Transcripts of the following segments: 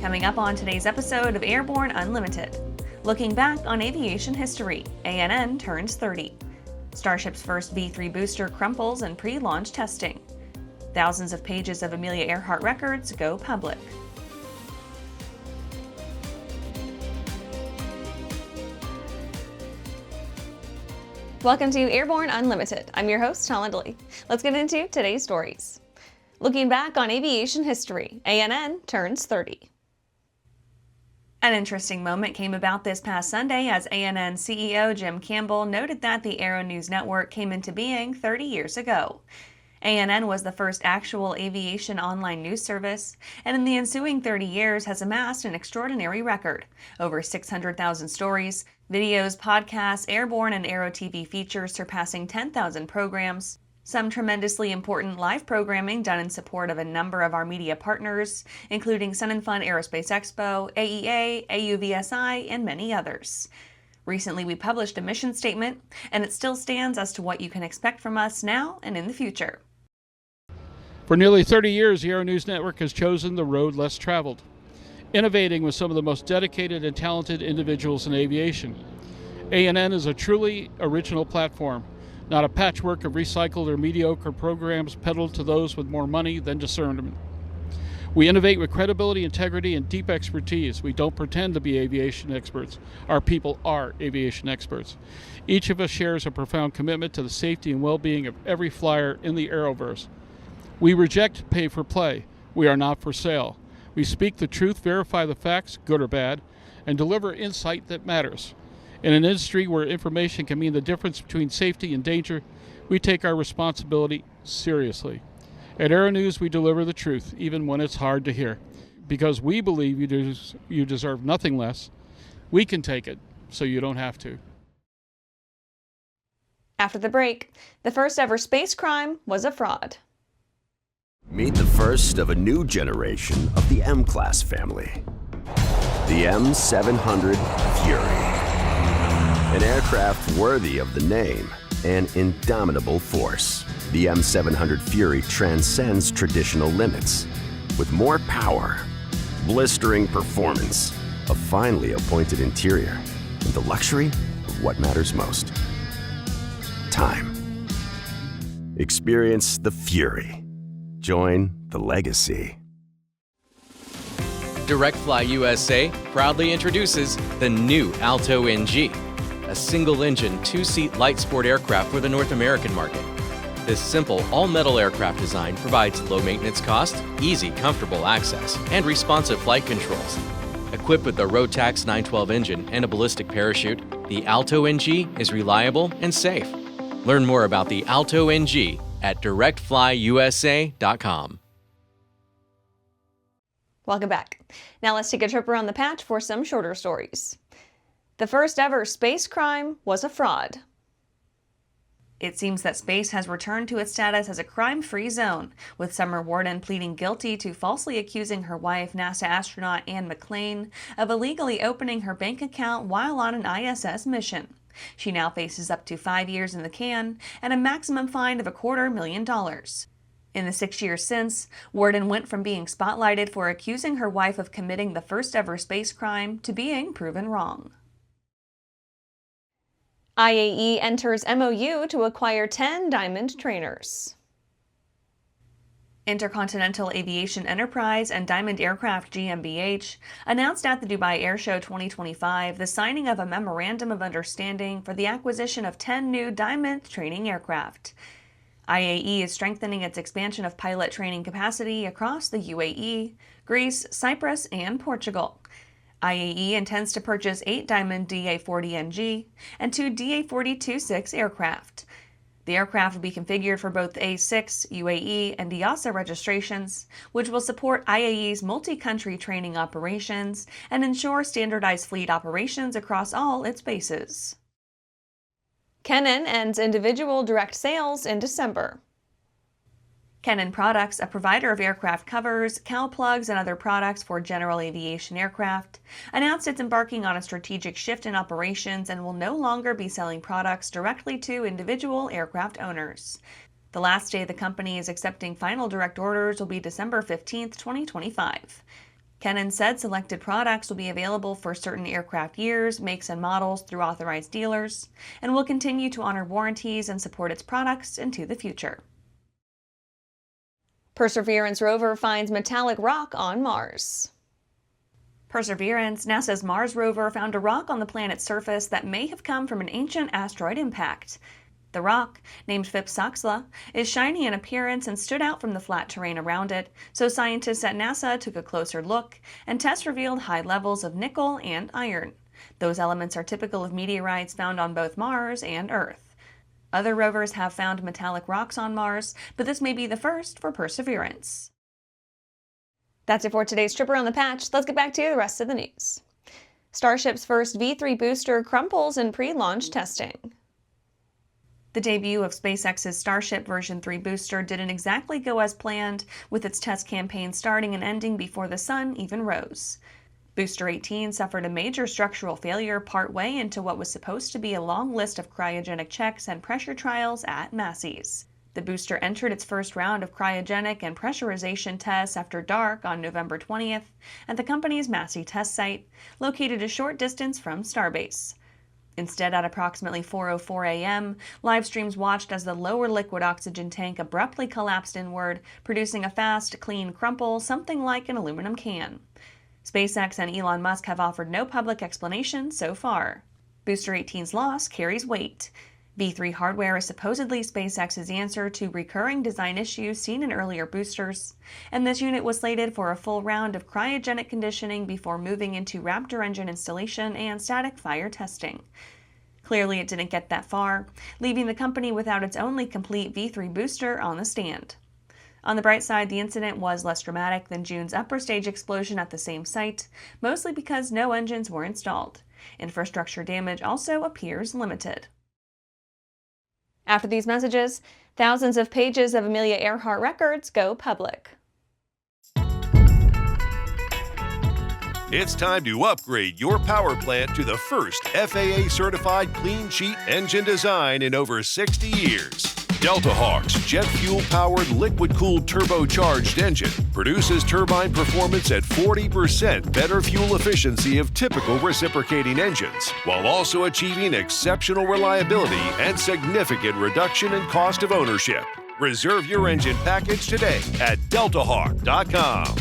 Coming up on today's episode of Airborne Unlimited. Looking back on aviation history, ANN turns 30. Starship's first V3 booster crumples in pre-launch testing. Thousands of pages of Amelia Earhart records go public. Welcome to Airborne Unlimited. I'm your host, Holland Lee. Let's get into today's stories. Looking back on aviation history, ANN turns 30. An interesting moment came about this past Sunday as ANN CEO Jim Campbell noted that the Aero-News Network came into being 30 years ago. ANN was the first actual aviation online news service, and in the ensuing 30 years has amassed an extraordinary record. Over 600,000 stories, videos, podcasts, Airborne and Aero-TV features surpassing 10,000 programs, some tremendously important live programming done in support of a number of our media partners, including Sun & Fun Aerospace Expo, AEA, AUVSI, and many others. Recently, we published a mission statement, and it still stands as to what you can expect from us now and in the future. For nearly 30 years, the Aero-News Network has chosen the road less traveled, innovating with some of the most dedicated and talented individuals in aviation. ANN is a truly original platform, not a patchwork of recycled or mediocre programs peddled to those with more money than discernment. We innovate with credibility, integrity, and deep expertise. We don't pretend to be aviation experts. Our people are aviation experts. Each of us shares a profound commitment to the safety and well-being of every flyer in the Aeroverse. We reject pay for play. We are not for sale. We speak the truth, verify the facts, good or bad, and deliver insight that matters. In an industry where information can mean the difference between safety and danger, we take our responsibility seriously. At Aero-News, we deliver the truth, even when it's hard to hear. Because we believe you deserve nothing less, we can take it, so you don't have to. After the break, the first ever space crime was a fraud. Meet the first of a new generation of the M-Class family. The M700 Fury. An aircraft worthy of the name, an indomitable force. The M700 Fury transcends traditional limits. With more power, blistering performance, a finely appointed interior, and the luxury of what matters most. Time. Experience the Fury. Join the legacy. DirectFly USA proudly introduces the new Alto NG, a single-engine, two-seat light sport aircraft for the North American market. This simple, all-metal aircraft design provides low maintenance cost, easy, comfortable access, and responsive flight controls. Equipped with the Rotax 912 engine and a ballistic parachute, the Alto NG is reliable and safe. Learn more about the Alto NG at directflyusa.com. Welcome back. Now let's take a trip around the patch for some shorter stories. The first ever space crime was a fraud. It seems that space has returned to its status as a crime-free zone, with Summer Warden pleading guilty to falsely accusing her wife, NASA astronaut Anne McClain, of illegally opening her bank account while on an ISS mission. She now faces up to 5 years in the can and a maximum fine of $250,000. In the 6 years since, Warden went from being spotlighted for accusing her wife of committing the first ever space crime to being proven wrong. IAE enters MOU to acquire 10 Diamond trainers. Intercontinental Aviation Enterprise and Diamond Aircraft GmbH announced at the Dubai Air Show 2025 the signing of a memorandum of understanding for the acquisition of 10 new Diamond training aircraft. IAE is strengthening its expansion of pilot training capacity across the UAE, Greece, Cyprus, and Portugal. IAE intends to purchase 8 Diamond DA-40NG and 2 DA-40-26 aircraft. The aircraft will be configured for both A6, UAE, and EASA registrations, which will support IAE's multi-country training operations and ensure standardized fleet operations across all its bases. Kennon ends individual direct sales in December. Kennon Products, a provider of aircraft covers, cowl plugs, and other products for general aviation aircraft, announced it's embarking on a strategic shift in operations and will no longer be selling products directly to individual aircraft owners. The last day the company is accepting final direct orders will be December 15, 2025. Kennon said selected products will be available for certain aircraft years, makes, and models through authorized dealers, and will continue to honor warranties and support its products into the future. Perseverance rover finds metallic rock on Mars. Perseverance, NASA's Mars rover, found a rock on the planet's surface that may have come from an ancient asteroid impact. The rock, named Phipsoxla, is shiny in appearance and stood out from the flat terrain around it, so scientists at NASA took a closer look, and tests revealed high levels of nickel and iron. Those elements are typical of meteorites found on both Mars and Earth. Other rovers have found metallic rocks on Mars, but this may be the first for Perseverance. That's it for today's Trip Around the Patch. Let's get back to the rest of the news. Starship's first V3 booster crumples in pre-launch testing. The debut of SpaceX's Starship version 3 booster didn't exactly go as planned, with its test campaign starting and ending before the sun even rose. Booster 18 suffered a major structural failure partway into what was supposed to be a long list of cryogenic checks and pressure trials at Massey's. The booster entered its first round of cryogenic and pressurization tests after dark on November 20th at the company's Massey test site, located a short distance from Starbase. Instead, at approximately 4:04 a.m., live streams watched as the lower liquid oxygen tank abruptly collapsed inward, producing a fast, clean crumple, something like an aluminum can. SpaceX and Elon Musk have offered no public explanation so far. Booster 18's loss carries weight. V3 hardware is supposedly SpaceX's answer to recurring design issues seen in earlier boosters, and this unit was slated for a full round of cryogenic conditioning before moving into Raptor engine installation and static fire testing. Clearly, it didn't get that far, leaving the company without its only complete V3 booster on the stand. On the bright side, the incident was less dramatic than June's upper stage explosion at the same site, mostly because no engines were installed. Infrastructure damage also appears limited. After these messages, thousands of pages of Amelia Earhart records go public. It's time to upgrade your power plant to the first FAA-certified clean sheet engine design in over 60 years. Delta Hawk's jet fuel-powered liquid-cooled turbocharged engine produces turbine performance at 40% better fuel efficiency of typical reciprocating engines, while also achieving exceptional reliability and significant reduction in cost of ownership. Reserve your engine package today at deltahawk.com.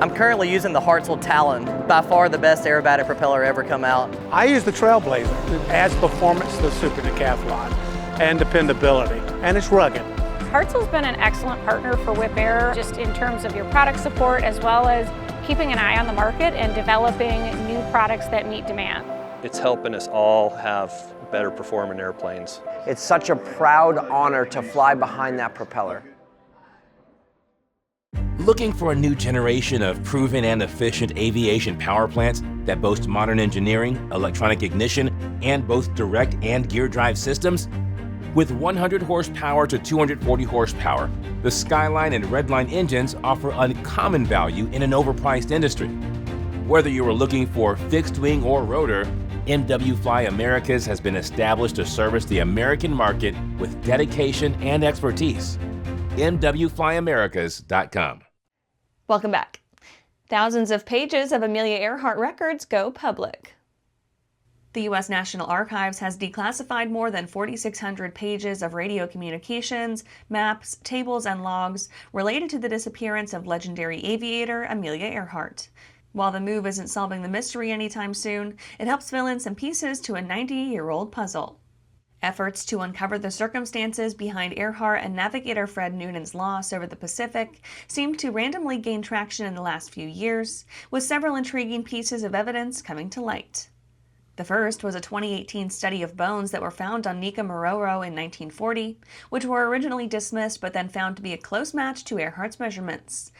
I'm currently using the Hartzell Talon, by far the best aerobatic propeller ever come out. I use the Trailblazer. It adds performance to the Super Decathlon and dependability, and it's rugged. Hartzell's been an excellent partner for Whip Air, just in terms of your product support as well as keeping an eye on the market and developing new products that meet demand. It's helping us all have better performing airplanes. It's such a proud honor to fly behind that propeller. Looking for a new generation of proven and efficient aviation power plants that boast modern engineering, electronic ignition, and both direct and gear drive systems? With 100 horsepower to 240 horsepower, the Skyline and Redline engines offer uncommon value in an overpriced industry. Whether you are looking for fixed wing or rotor, MW Fly Americas has been established to service the American market with dedication and expertise. MWFlyAmericas.com. Welcome back. Thousands of pages of Amelia Earhart records go public. The U.S. National Archives has declassified more than 4,600 pages of radio communications, maps, tables, and logs related to the disappearance of legendary aviator Amelia Earhart. While the move isn't solving the mystery anytime soon, it helps fill in some pieces to a 90-year-old puzzle. Efforts to uncover the circumstances behind Earhart and navigator Fred Noonan's loss over the Pacific seemed to randomly gain traction in the last few years, with several intriguing pieces of evidence coming to light. The first was a 2018 study of bones that were found on Nika Maroro in 1940, which were originally dismissed but then found to be a close match to Earhart's measurements.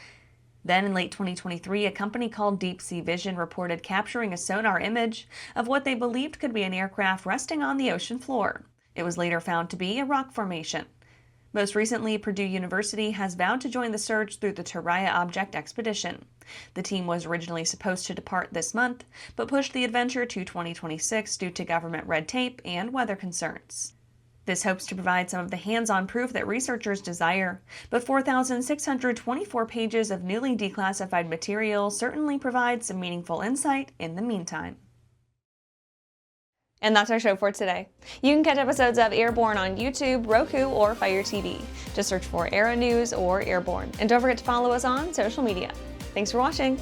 Then in late 2023, a company called Deep Sea Vision reported capturing a sonar image of what they believed could be an aircraft resting on the ocean floor. It was later found to be a rock formation. Most recently, Purdue University has vowed to join the search through the Turaya Object Expedition. The team was originally supposed to depart this month, but pushed the adventure to 2026 due to government red tape and weather concerns. This hopes to provide some of the hands-on proof that researchers desire, but 4,624 pages of newly declassified material certainly provides some meaningful insight in the meantime. And that's our show for today. You can catch episodes of Airborne on YouTube, Roku, or Fire TV. Just search for Aero-News or Airborne. And don't forget to follow us on social media. Thanks for watching.